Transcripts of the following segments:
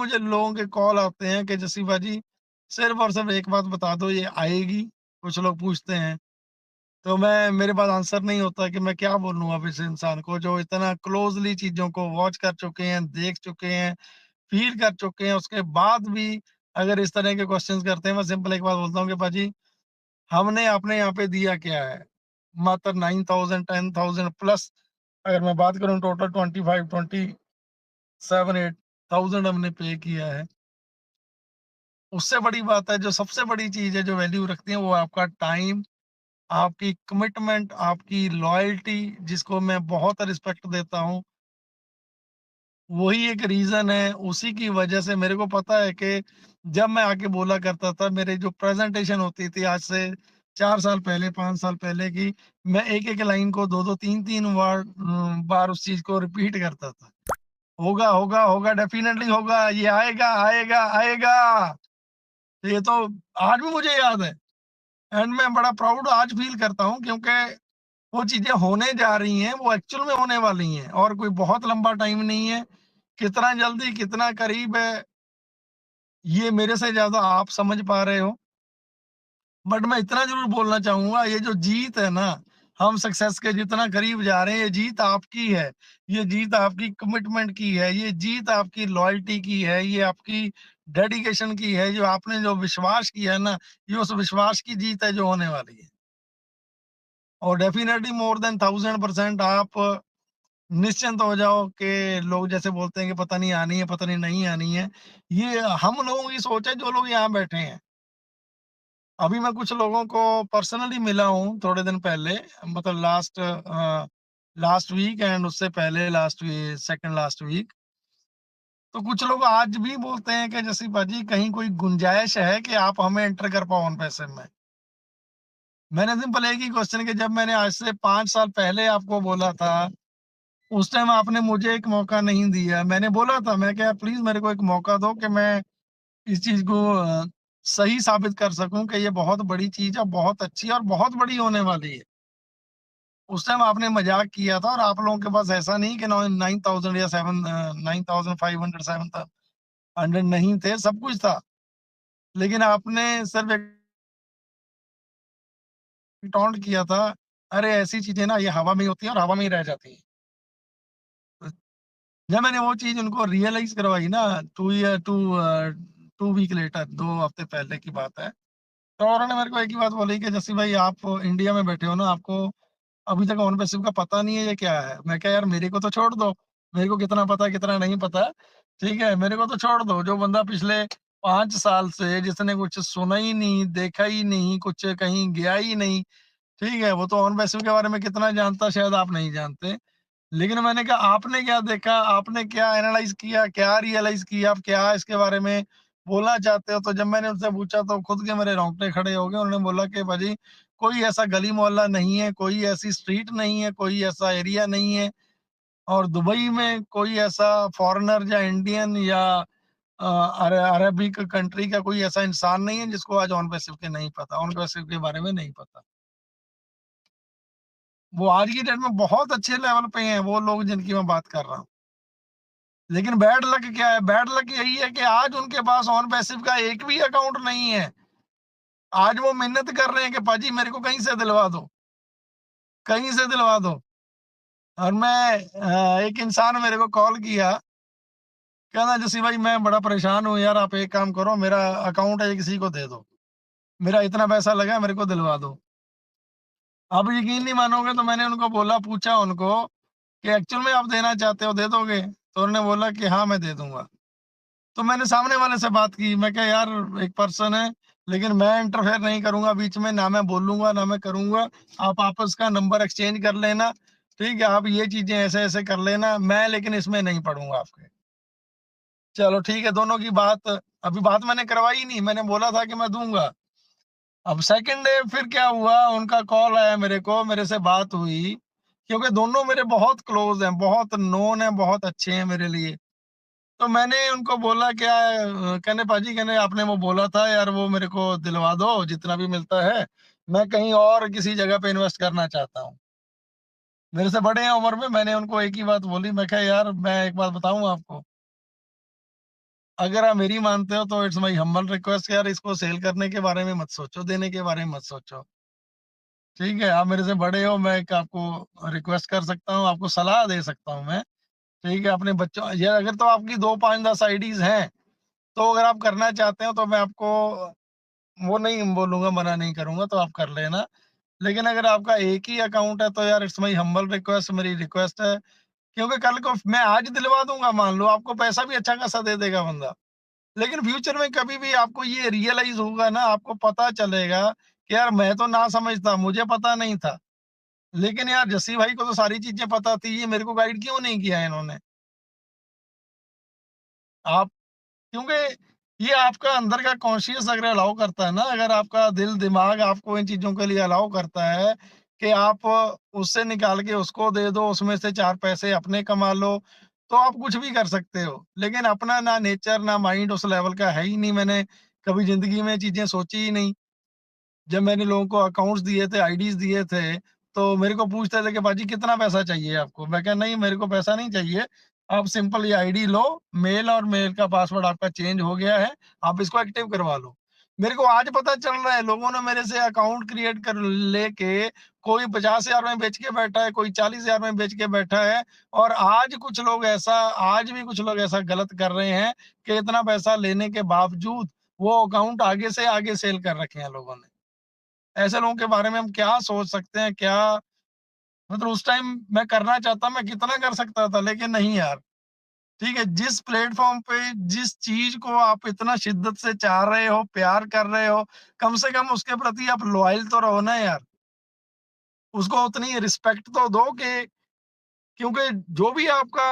मुझे लोगों के कॉल आते हैं कि जसी भाजी सिर्फ़ और सिर्फ़ एक बात बता दो, ये आएगी? कुछ लोग पूछते हैं। तो मैं मेरे पास आंसर नहीं होता कि मैं क्या बोलूँ अब इस इंसान को जो इतना क्लोज़ली चीज़ों को वॉच कर चुके हैं, देख चुके हैं, फ़ील कर चुके हैं, उसके बाद भी अगर इस तरह के क्वेश्चन्स करते हैं, मैं सिंपल एक बात बोलता हूँ कि पाजी हमने अपने यहाँ पे दिया क्या है? मात्र 9000 10,000 प्लस अगर मैं बात करूँ टोटल 25 27 8000 हमने पे किया है। उससे बड़ी बात है जो सबसे बड़ी चीज़ है जो वैल्यू रखती है वो आपका टाइम, आपकी कमिटमेंट, आपकी लॉयल्टी जिसको मैं बहुत रिस्पेक्ट देता हूँ। वही एक रीज़न है, उसी की वजह से मेरे को पता है कि जब मैं आके बोला करता था, मेरी जो प्रेज़ेंटेशन होती थी आज से 4 साल पहले, 5 साल पहले की, मैं एक-एक लाइन को 2-2 3-3 बार उस चीज़ को रिपीट करता था। होगा, होगा, होगा, डेफ़िनेटली होगा, ये आएगा, आएगा, आएगा। तो ये तो आज भी मुझे याद है एंड मैं बड़ा प्राउड आज फ़ील करता हूँ क्योंकि वो चीज़ें होने जा रही हैं, वो एक्चुअल में होने वाली हैं और कोई बहुत लंबा टाइम नहीं है। कितना जल्दी, कितना करीब है, ये मेरे से ज़्यादा आप समझ पा रहे हो। बट मैं इतना ज़रूर बोलना चाहूँगा, ये जो जीत है ना, हम सक्सेस के जितना करीब जा रहे हैं, ये जीत आपकी है। ये जीत आपकी कमिटमेंट की है, ये जीत आपकी लॉयल्टी की है, ये आपकी डेडिकेशन की है, जो आपने जो विश्वास किया है ना, ये उस विश्वास की जीत है जो होने वाली है। और डेफ़िनिटली मोर देन 1000% आप निश्चिंत हो जाओ कि लोग जैसे बोलते हैं कि पता नहीं आनी है, पता नहीं आनी है। ये हम लोगों की सोच है जो लोग यहाँ बैठे हैं। अभी मैं कुछ लोगों को पर्सनली मिला हूँ थोड़े दिन पहले मतलब लास्ट वीक एंड उससे पहले सेकंड लास्ट वीक। तो कुछ लोग आज भी बोलते हैं कि जैसे पाजी कहीं कोई गुंजाइश है कि आप हमें एंटर कर पाओ उन पैसे में। मैंने सिंपल एक ही क्वेश्चन कि जब मैंने आज से 5 साल पहले आपको बोला था उस टाइम आपने मुझे एक मौका नहीं दिया। मैंने बोला था मैं क्या प्लीज़ मेरे को एक मौका दो कि मैं इस चीज़ को सही साबित कर सकूँ कि ये बहुत बड़ी चीज़ है, बहुत अच्छी है और बहुत बड़ी होने वाली है। उस टाइम आपने मज़ाक किया था और आप लोगों के पास ऐसा नहीं कि 9000 या 9500 700 नहीं थे, सब कुछ था। लेकिन आपने सिर्फ़ एक टॉन्ट किया था, अरे ऐसी चीज़ें ना ये हवा में ही होती हैं और हवा में ही रह जाती हैं। जब मैंने वो चीज़ उनको रियलाइज़ करवाई ना 2 वीक लेटर 2 हफ्ते पहले की बात है। तो उन्होंने मेरे को एक ही बात बोली कि जस्सी भाई आप इंडिया में बैठे हो ना, आपको अभी तक ओन पैसिव का पता नहीं है ये क्या है? मैं कहा यार मेरे को तो छोड़ दो, मेरे को कितना पता है कितना नहीं पता, ठीक है? मेरे को तो छोड़ दो, जो बंदा पिछले 5 साल से जिसने कुछ सुना ही नहीं, देखा ही नहीं, कुछ कहीं गया ही नहीं, ठीक है? वो तो ओन पैसिव के बारे में कितना जानता शायद आप नहीं जानते। लेकिन मैंने कहा आपने क्या देखा? आपने क्या एनालाइज़ किया? क्या रियलाइज़ किया? आप क्या इसके बारे में बोलना चाहते हो? तो जब मैंने उनसे पूछा तो खुद के मेरे रोंगटे खड़े हो गए। उन्होंने बोला कि भाजी कोई ऐसा गली मोहल्ला नहीं है, कोई ऐसी स्ट्रीट नहीं है, कोई ऐसा एरिया नहीं है और दुबई में कोई ऐसा फॉरेनर या इंडियन या अरेबिक कंट्री का कोई ऐसा इंसान नहीं है जिसको आज ऑन पैसिव के नहीं पता, ऑन पैसिव के बारे में नहीं पता। वो आज की डेट में बहुत अच्छे लेवल पे हैं वो लोग जिनकी मैं बात कर रहा हूँ। लेकिन बैड लक क्या है? बैड लक यही है कि आज उनके पास ऑन पैसिव का एक भी अकाउंट नहीं है। आज वो मिन्नत कर रहे हैं कि पाजी मेरे को कहीं से दिलवा दो, कहीं से दिलवा दो। और एक इंसान मेरे को कॉल किया, कहना जसी भाई मैं बड़ा परेशान हूँ यार आप एक काम करो मेरा अकाउंट है किसी को दे दो। मेरा इतना पैसा लगा है मेरे को दिलवा दो। आप यकीन नहीं मानोगे तो मैंने उनको बोला पूछा उनको कि एक्चुअल में आप देना चाहते हो दे दोगे? तो उन्होंने बोला कि हाँ, मैं दे दूँगा। तो मैंने सामने वाले से बात की, मैं कहा यार एक पर्सन है, लेकिन मैं इंटरफेयर नहीं करूँगा बीच में, ना मैं बोलूँगा, ना मैं करूँगा। आप आपस का नंबर एक्सचेंज कर लेना, ठीक है? आप ये चीज़ें ऐसे-ऐसे कर लेना, मैं लेकिन इसमें नहीं पड़ूँगा आपके। चलो ठीक है, दोनों की बात अभी बात मैंने करवाई नहीं, मैंने बोला था कि मैं दूँगा। अब सेकंड डे फिर क्या हुआ, उनका कॉल आया मेरे को, मेरे से बात हुई, क्योंकि दोनों मेरे बहुत क्लोज़ हैं, बहुत नोन हैं, बहुत अच्छे हैं मेरे लिए। तो मैंने उनको बोला क्या कहने पाजी कहने आपने वो बोला था यार वो मेरे को दिलवा दो जितना भी मिलता है, मैं कहीं और किसी जगह पे इन्वेस्ट करना चाहता हूँ। मेरे से बड़े हैं उम्र में, मैंने उनको एक ही बात बोली, मैं कहा यार मैं एक बात बताऊँ आपको, अगर आप मेरी मानते हो तो इट्स माय हम्बल रिक्वेस्ट यार, इसको सेल करने के बारे में मत सोचो, देने के बारे में मत सोचो। ठीक है? आप मेरे से बड़े हो, मैं एक आपको रिक्वेस्ट कर सकता हूँ, आपको सलाह दे सकता हूँ मैं। ठीक है? अपने बच्चों या अगर तो आपकी 2, 5, 10 आईडीज़ हैं, तो अगर आप करना चाहते हो तो मैं आपको वो नहीं बोलूँगा, मना नहीं करूँगा, तो आप कर लेना। लेकिन अगर आपका एक ही अकाउंट है तो यार इट्स माय हम्बल रिक्वेस्ट, मेरी रिक्वेस्ट है, क्योंकि कल को मैं आज दिलवा दूँगा, मान लो आपको पैसा भी अच्छा खासा दे देगा बंदा। लेकिन फ्यूचर में कभी भी आपको ये रियलाइज़ होगा ना, आपको पता चलेगा कि यार मैं तो ना समझ था, मुझे पता नहीं था। लेकिन यार जस्सी भाई को तो सारी चीज़ें पता थी, ये मेरे को गाइड क्यों नहीं किया इन्होंने? आप क्योंकि ये आपका अंदर का कॉन्शियस अगर अलाउ करता है ना, अगर आपका दिल-दिमाग आपको इन चीज़ों के लिए अलाउ करता है कि आप उससे निकाल के उसको दे दो, उसमें से 4 पैसे अपने कमा लो, तो आप कुछ भी कर सकते हो। लेकिन अपना ना नेचर, ना माइंड उस लेवल का है ही नहीं, मैंने कभी ज़िंदगी में चीज़ें सोची ही नहीं। जब मैंने लोगों को अकाउंट्स दिए थे, आईडीज़ दिए थे, तो मेरे को पूछते थे कि बाजी कितना पैसा चाहिए आपको? मैं कहा नहीं मेरे को पैसा नहीं चाहिए, आप सिंपल ये आईडी लो, मेल और मेल का पासवर्ड आपका चेंज हो गया है, आप इसको एक्टिव करवा लो। मेरे को आज पता चल रहा है लोगों ने मेरे से अकाउंट क्रिएट कर लेके कोई 50,000 में बेच के बैठा है, कोई 40,000 में बेच के बैठा है और आज भी कुछ लोग ऐसा गलत कर रहे हैं कि इतना पैसा लेने के बावजूद वो अकाउंट आगे से आगे सेल कर रखे हैं लोगों ने। ऐसे लोगों के बारे में हम क्या सोच सकते हैं, क्या मतलब उस टाइम मैं करना चाहता, मैं कितना कर सकता था, लेकिन नहीं यार। ठीक है, जिस प्लेटफ़ॉर्म पे जिस चीज़ को आप इतना शिद्दत से चाह रहे हो, प्यार कर रहे हो, कम से कम उसके प्रति आप लॉयल तो रहो ना यार। उसको उतनी रिस्पेक्ट तो दो कि क्योंकि जो भी आपका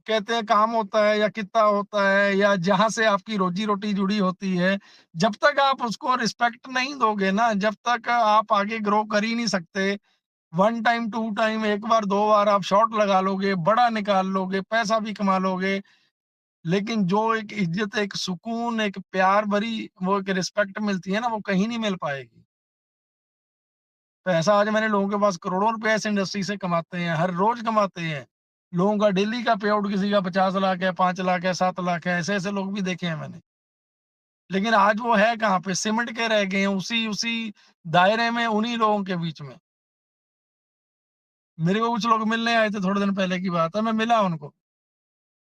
कहते हैं काम होता है या कितना होता है या जहाँ से आपकी रोज़ी-रोटी जुड़ी होती है, जब तक आप उसको रिस्पेक्ट नहीं दोगे ना, जब तक आप आगे ग्रो कर ही नहीं सकते। 1 टाइम, 2 टाइम, 1 बार, 2 बार आप शॉट लगा लोगे, बड़ा निकाल लोगे, पैसा भी कमा लोगे, लेकिन जो एक इज़्ज़त, एक सुकून, एक प्यार भरी वो एक रिस्पेक्ट मिलती है ना, वो कहीं नहीं मिल पाएगी। पैसा आज मैंने लोगों के पास करोड़ों रुपए इस इंडस्ट्री से कमाते हैं, हर रोज़ कमाते हैं। लोगों का डेली का पे आउट किसी का 50 लाख है, 5 लाख है, 7 लाख है, ऐसे-ऐसे लोग भी देखे हैं मैंने। लेकिन आज वो है कहाँ पे? सिमट के रह गए हैं उसी उसी दायरे में, उन्हीं लोगों के बीच में। मेरे को कुछ लोग मिलने आए थे, थोड़े दिन पहले की बात है, मैं मिला उनको।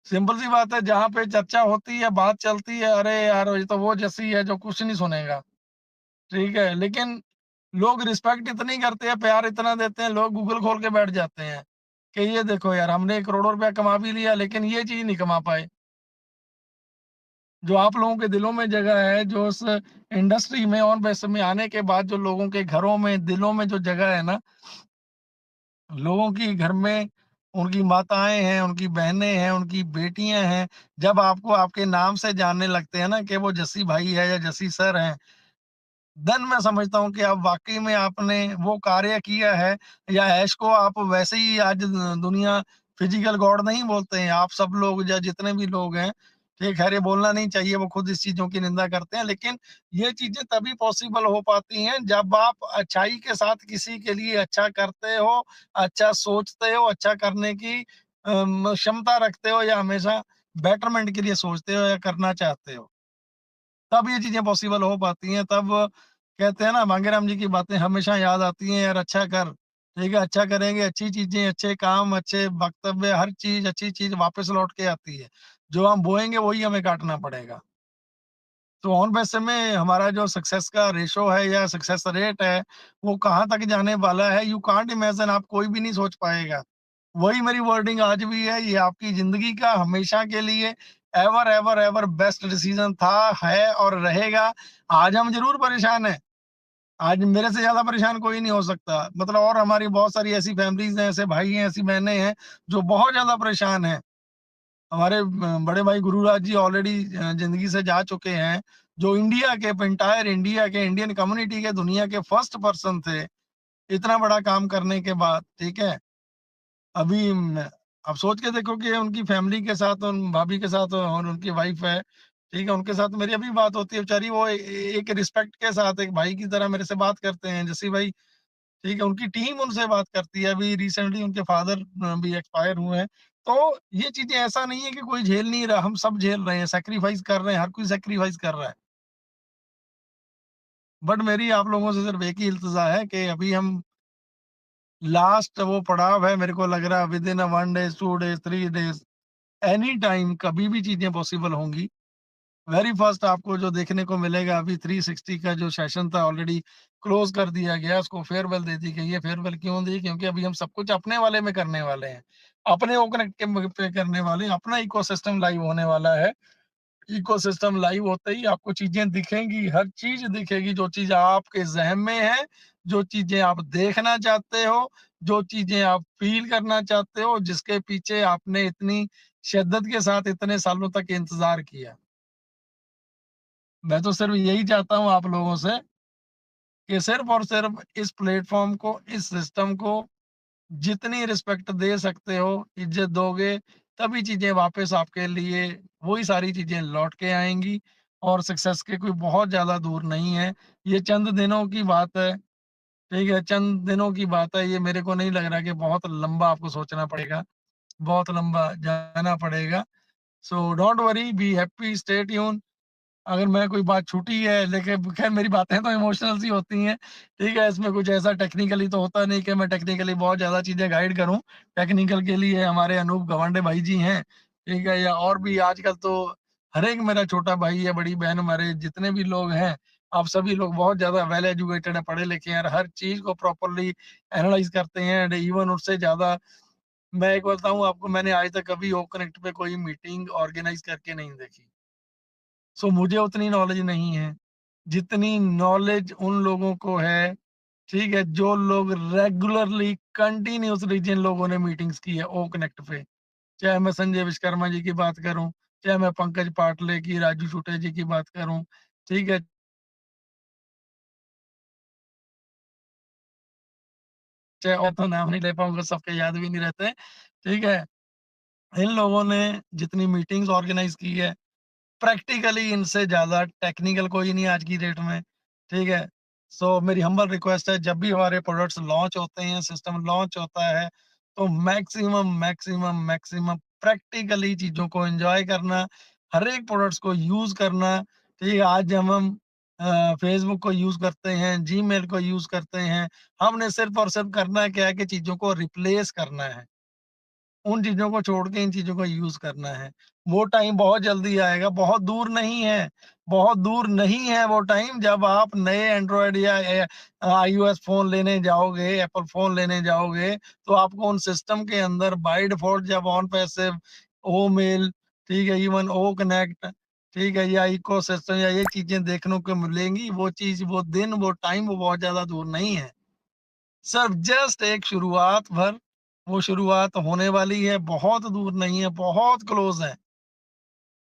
सिंपल सी बात है, जहाँ पे चर्चा होती है, बात चलती है, अरे यार ये तो वो जैसी है जो कुछ नहीं सुनेगा, ठीक है? लेकिन लोग रिस्पेक्ट इतनी करते हैं, प्यार इतना देते हैं, लोग गूगल खोल के बैठ जाते हैं, कि ये देखो यार हमने करोड़ों रुपया कमा भी लिया लेकिन ये चीज़ नहीं कमा पाए। जो आप लोगों के दिलों में जगह है, जो उस इंडस्ट्री में और वैसे में आने के बाद जो लोगों के घरों में, दिलों में जो जगह है ना, लोगों की घर में उनकी माताएँ हैं, उनकी बहनें हैं, उनकी बेटियाँ हैं, जब आपको आपके नाम से जानने लगते हैं ना कि वो जस्सी भाई है या जस्सी सर हैं, देन मैं समझता हूँ कि अब वाक़ई में आपने वो कार्य किया है या ऐश को आप वैसे ही आज दुनिया फिज़िकल गॉड नहीं बोलते हैं। आप सब लोग या जितने भी लोग हैं, ठीक है, ये बोलना नहीं चाहिए, वो खुद इस चीज़ों की निंदा करते हैं। लेकिन ये चीज़ें तभी पॉसिबल हो पाती हैं जब आप अच्छाई के साथ किसी के लिए अच्छा करते हो, अच्छा सोचते हो, अच्छा करने की क्षमता रखते हो या हमेशा बेटरमेंट के लिए सोचते हो या करना चाहते हो। तब ये चीज़ें पॉसिबल हो पाती हैं, तब कहते हैं ना मांगेराम जी की बातें हमेशा याद आती हैं, यार अच्छा कर, ठीक है? अच्छा करेंगे, अच्छी चीज़ें, अच्छे काम, अच्छे वक्तव्य, हर चीज़, अच्छी चीज़ वापस लौट के आती है। जो हम बोएँगे वही हमें काटना पड़ेगा। तो ऑन वैसे में हमारा जो सक्सेस का रेशो है या सक्सेस रेट है, वो कहाँ तक जाने वाला है, यू कांट इमेजिन, आप कोई भी नहीं सोच पाएगा। वही मेरी वर्डिंग आज भी है, ये आपकी ज़िंदगी का हमेशा के लिए ever, ever, ever best decision था, है और रहेगा। आज हम ज़रूर परेशान हैं, आज मेरे से ज़्यादा परेशान कोई नहीं हो सकता। मतलब और हमारी बहुत सारी ऐसी फैमिलीज़ हैं, ऐसे भाई हैं, ऐसी बहनें हैं, जो बहुत ज़्यादा परेशान हैं। हमारे बड़े भाई गुरुराज जी ऑलरेडी ज़िंदगी से जा चुके हैं, जो इंडिया के एंटायर इंडिया के इंडियन कम्युनिटी के दुनिया के फर्स्ट पर्सन थे, इतना बड़ा काम करने के बाद, ठीक है? अभी आप सोच के देखो कि उनकी फैमिली के साथ, उन भाभी के साथ और उनकी वाइफ है, ठीक है? उनके साथ मेरी अभी बात होती है, बेचारी वो एक रिस्पेक्ट के साथ एक भाई की तरह मेरे से बात करते हैं, जैसे भाई, ठीक है? उनकी टीम उनसे बात करती है, अभी रिसेंटली उनके फादर भी एक्सपायर हुए हैं। तो ये चीज़ें ऐसा नहीं है कि कोई झेल नहीं रहा, हम सब झेल रहे हैं, सैक्रिफाइस कर रहे हैं, हर कोई सैक्रिफाइस कर रहा है। बट मेरी आप लोगों से सिर्फ़ एक ही इल्तिज़ा है कि अभी हम लास्ट वो पड़ाव है, मेरे को लग रहा है within 1 days, 2 days, 3 days, any time कभी भी चीज़ें पॉसिबल होंगी। वेरी फर्स्ट आपको जो देखने को मिलेगा, अभी 360 का जो सेशन था ऑलरेडी क्लोज़ कर दिया गया, उसको फेयरवेल दे दी गई है। फेयरवेल क्यों दी? क्योंकि अभी हम सब कुछ अपने वाले में करने वाले हैं। अपने ओकनेट के पे करने वाले हैं, अपना इकोसिस्टम लाइव होने वाला है। इकोसिस्टम लाइव होते ही आपको चीज़ें दिखेंगी, हर चीज़ दिखेगी, जो चीज़ आपके ज़हन में है, जो चीज़ें आप देखना चाहते हो, जो चीज़ें आप फ़ील करना चाहते हो, जिसके पीछे आपने इतनी शिद्दत के साथ इतने सालों तक इंतज़ार किया। मैं तो सिर्फ़ यही चाहता हूँ आप लोगों से कि सिर्फ़ और सिर्फ़ इस प्लेटफ़ॉर्म को, इस सिस्टम को जितनी रिस्पेक्ट दे सकते हो, इज़्ज़त दोगे, तभी चीज़ें वापस आपके लिए वही सारी चीज़ें लौट के आएँगी और सक्सेस के कोई बहुत ज़्यादा दूर नहीं है। ये चंद दिनों की बात है, ठीक है? चंद दिनों की बात है, ये मेरे को नहीं लग रहा कि बहुत लंबा आपको सोचना पड़ेगा, बहुत लंबा जाना पड़ेगा। So don't worry, be happy, stay tuned. अगर मैं कोई बात छूटी है, लेकिन ख़ैर मेरी बातें तो इमोशनल सी होती हैं, ठीक है? इसमें कुछ ऐसा टेक्निकली तो होता नहीं कि मैं टेक्निकली बहुत ज़्यादा चीज़ें गाइड करूँ। टेक्निकल के लिए हमारे अनूप गवांडे भाई जी हैं, ठीक है? या और भी आजकल तो हर एक मेरा छोटा भाई या बड़ी बहन, हमारे जितने भी लोग हैं, आप सभी लोग बहुत ज़्यादा वेल एजुकेटेड हैं, पढ़े-लिखे हैं और हर चीज़ को प्रॉपर्ली एनालाइज़ करते हैं एंड इवन उससे ज़्यादा मैं एक बताऊँ आपको, मैंने आज तक कभी ओ कनेक्ट पे कोई मीटिंग ऑर्गेनाइज़ करके नहीं देखी। सो मुझे उतनी नॉलेज नहीं है, जितनी नॉलेज उन लोगों को है, ठीक है? जो लोग रेगुलरली कंटीन्यूअसली जिन लोगों ने मीटिंग्स की है ओ कनेक्ट पे। चाहे मैं संजय विश्वकर्मा जी की बात करूँ, चाहे मैं पंकज पाटले की, राजू छुटे जी की बात करूँ, ठीक है? चाहे और तो नाम नहीं ले पाऊँगा, सबके याद भी नहीं रहते, ठीक है? इन लोगों ने जितनी मीटिंग्स ऑर्गेनाइज़ की है, प्रैक्टिकली इनसे ज़्यादा टेक्निकल कोई नहीं आज की डेट में, ठीक है? सो मेरी हम्बल रिक्वेस्ट है, जब भी हमारे प्रोडक्ट्स लॉन्च होते हैं, सिस्टम लॉन्च होता है, तो मैक्सिमम प्रैक्टिकली चीज़ों को एन्जॉय करना, हर एक प्रोडक्ट्स को यूज़ करना, ठीक है? आज हम फेसबुक को यूज़ करते हैं, जीमेल को यूज़ करते हैं, हमने सिर्फ़ और सिर्फ़ करना क्या है कि चीज़ों को रिप्लेस करना है। उन चीज़ों को छोड़ के इन चीज़ों का यूज़ करना है। वो टाइम बहुत जल्दी आएगा, बहुत दूर नहीं है वो टाइम जब आप नए एंड्रॉयड या आईओएस फ़ोन लेने जाओगे, एप्पल फ़ोन लेने जाओगे, तो आपको उन सिस्टम के अंदर बाय डिफ़ॉल्ट जब ऑन पैसिव, ओ मेल, ठीक है, इवन ओ कनेक्ट, ठीक है, या इकोसिस्टम या ये चीज़ें देखने को मिलेंगी, वो चीज़, वो दिन, वो टाइम वो बहुत ज़्यादा दूर नहीं है। सिर्फ जस्ट एक शुरुआत भर, वो शुरुआत होने वाली है, बहुत दूर नहीं है, बहुत क्लोज़ है।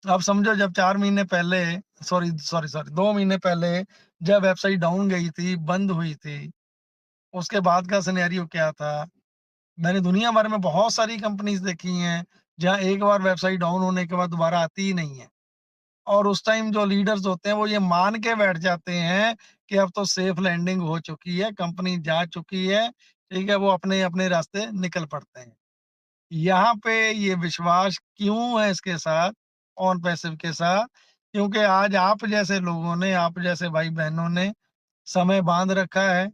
आप समझो जब 4 महीने पहले, सॉरी 2 महीने पहले जब वेबसाइट डाउन गई थी, बंद हुई थी, उसके बाद का सिनेरियो क्या था? मैंने दुनिया भर में बहुत सारी कंपनीज़ देखी हैं, जहाँ एक बार वेबसाइट डाउन होने के बाद दोबारा आती ही नहीं है। और उस टाइम जो लीडर्स होते हैं, वो ये मान के बैठ जाते हैं कि अब तो सेफ लैंडिंग हो चुकी है, कंपनी जा चुकी है, ठीक है? वो अपने-अपने रास्ते निकल पड़ते हैं। यहाँ पे ये विश्वास क्यों है इसके साथ, ऑन पैसिव के साथ? क्योंकि आज आप जैसे लोगों ने, आप जैसे भाई-बहनों ने समय बाँध रखा है।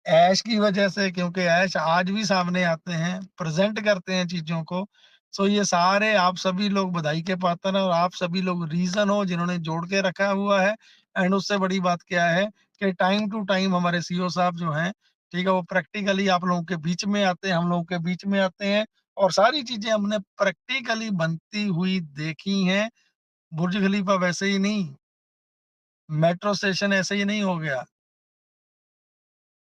ऐश की वजह से, क्योंकि ऐश आज भी सामने आते हैं, प्रेज़ेंट करते हैं चीज़ों को। सो ये सारे आप सभी लोग बधाई के पात्र हैं और आप सभी लोग रीज़न हो जिन्होंने जोड़ के रखा हुआ है। एंड उससे बड़ी बात क्या है कि टाइम टू टाइम हमारे सीईओ साहब जो हैं, ठीक है, वो प्रैक्टिकली आप लोगों के बीच में आते हैं, हम लोगों के बीच में आते हैं और सारी चीज़ें हमने प्रैक्टिकली बनती हुई देखी हैं। बुर्ज खलीफा वैसे ही नहीं, मेट्रो स्टेशन ऐसे ही नहीं हो गया।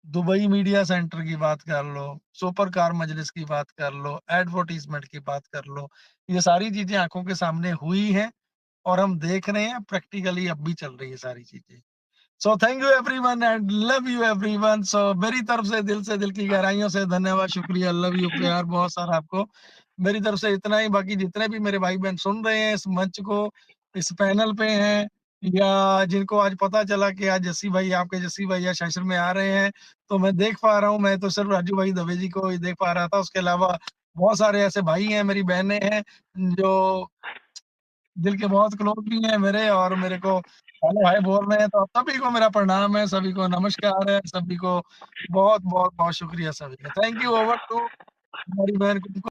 दुबई मीडिया सेंटर की बात कर लो, सुपर कार मजलिस की बात कर लो, एडवर्टाइज़मेंट की बात कर लो, ये सारी चीज़ें आँखों के सामने हुई हैं और हम देख रहे हैं, प्रैक्टिकली अब भी चल रही है सारी चीज़ें। So thank you everyone and love you everyone. So मेरी तरफ से दिल की गहराइयों से धन्यवाद, शुक्रिया, लव यू, प्यार बहुत सारा आपको। मेरी तरफ से इतना ही, बाकी जितने भी मेरे भाई-बहन सुन रहे हैं इस मंच को, इस पैनल पे हैं या जिनको आज पता चला कि आज जस्सी भाई, आपके जस्सी भैया सेशन में आ रहे हैं, तो मैं देख पा रहा हूँ, मैं तो सिर्फ राजू भाई दवे जी को ही देख पा रहा था, उसके अलावा बहुत सारे ऐसे भाई हैं, मेरी बहनें हैं, जो दिल के बहुत क्लोज़ भी हैं मेरे और मेरे को हेलो हाय बोल रहे हैं, तो सभी को मेरा प्रणाम है, सभी को नमस्कार है, सभी को बहुत-बहुत बहुत बहुत शुक्रिया सभी का। थैंक यू ओवर टू हमारी बहन को